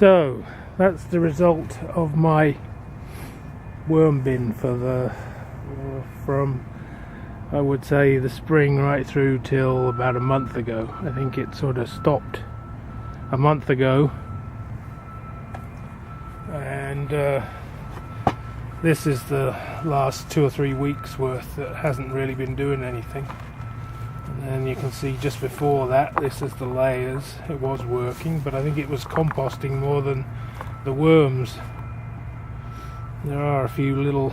So that's the result of my worm bin for from I would say the spring right through till about a month ago. I think it sort of stopped a month ago, and this is the last 2 or 3 weeks worth that hasn't really been doing anything. And then you can see just before that, this is the layers. It was working, but I think it was composting more than the worms. There are a few little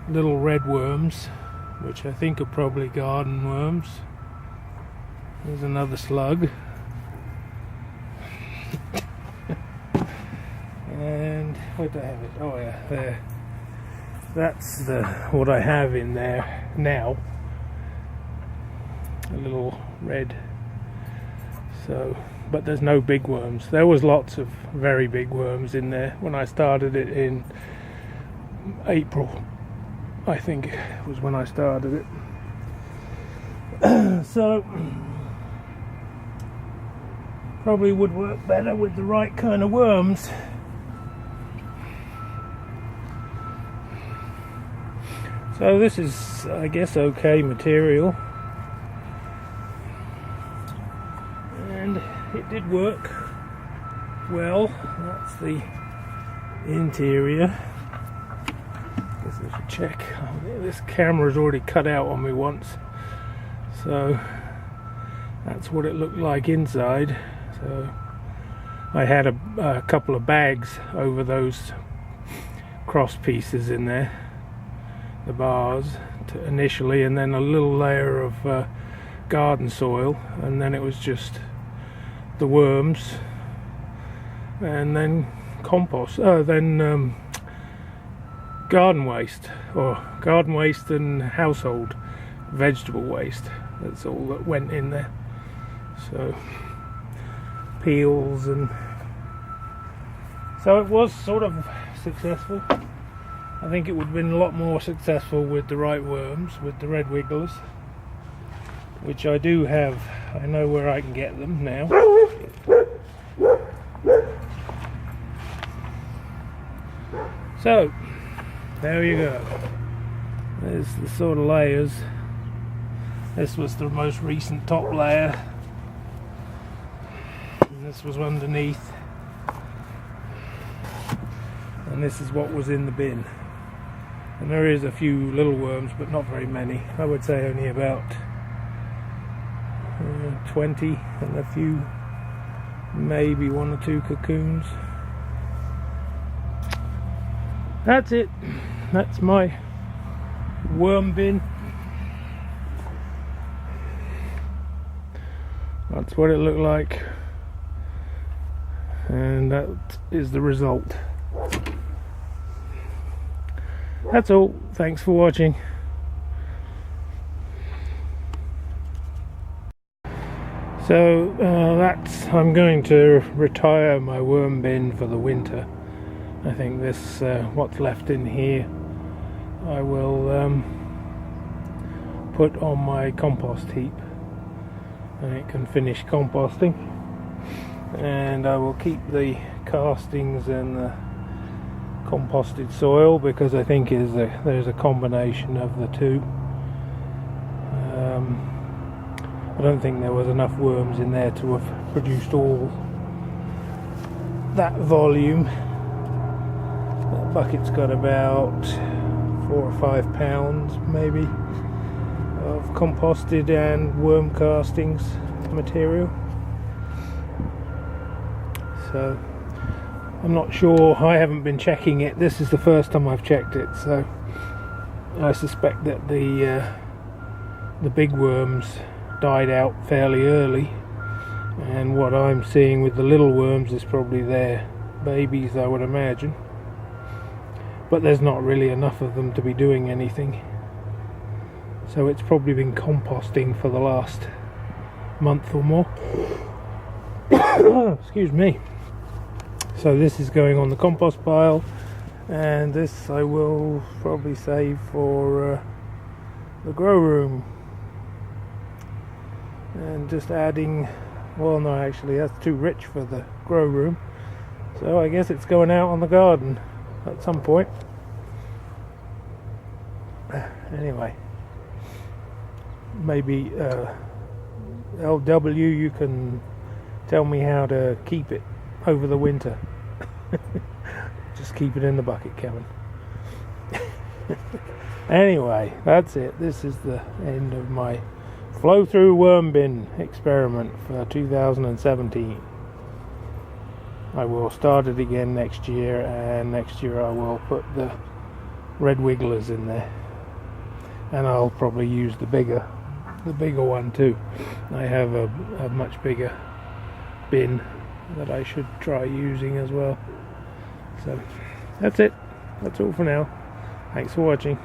red worms, which I think are probably garden worms. There's another slug. And where do I have it? Oh yeah, there. That's what I have in there now. A little red. So, but there's no big worms. There was lots of very big worms in there when I started it in April. I think was when I started it. So probably would work better with the right kind of worms. So this is, I guess, okay material, and it did work well. That's the interior. Guess I should check. This camera's already cut out on me once, so that's what it looked like inside. So I had a couple of bags over those cross pieces in there, the bars initially, and then a little layer of garden soil, and then it was just the worms, and then compost, then garden waste and household vegetable waste. That's all that went in there. So peels, and so it was sort of successful. I think it would have been a lot more successful with the right worms, with the red wigglers, which I do have. I know where I can get them now. So there you go. There's the sort of layers. This was the most recent top layer, and this was underneath, and this is what was in the bin. And there is a few little worms, but not very many. I would say only about 20, and a few, maybe 1 or 2 cocoons. That's it. That's my worm bin. That's what it looked like, and that is the result. That's all. Thanks for watching. So I'm going to retire my worm bin for the winter. I think this what's left in here I will put on my compost heap, and it can finish composting, and I will keep the castings and the composted soil, because I think there's a combination of the two. I don't think there was enough worms in there to have produced all that volume. That bucket's got about 4 or 5 pounds maybe of composted and worm castings material. So I'm not sure, I haven't been checking it. This is the first time I've checked it, so I suspect that the big worms died out fairly early, and what I'm seeing with the little worms is probably their babies, I would imagine. But there's not really enough of them to be doing anything, so it's probably been composting for the last month or more. Excuse me. So this is going on the compost pile, and this I will probably save for the grow room, and just adding Well, no, actually, that's too rich for the grow room. So I guess it's going out on the garden at some point. Anyway, maybe LW, you can tell me how to keep it over the winter. Just keep it in the bucket, Kevin. Anyway, that's it. This is the end of my flow through worm bin experiment for 2017. I will start it again next year, and next year I will put the red wigglers in there, and I'll probably use the bigger one too. I have a much bigger bin that I should try using as well. So that's it. That's all for now. Thanks for watching.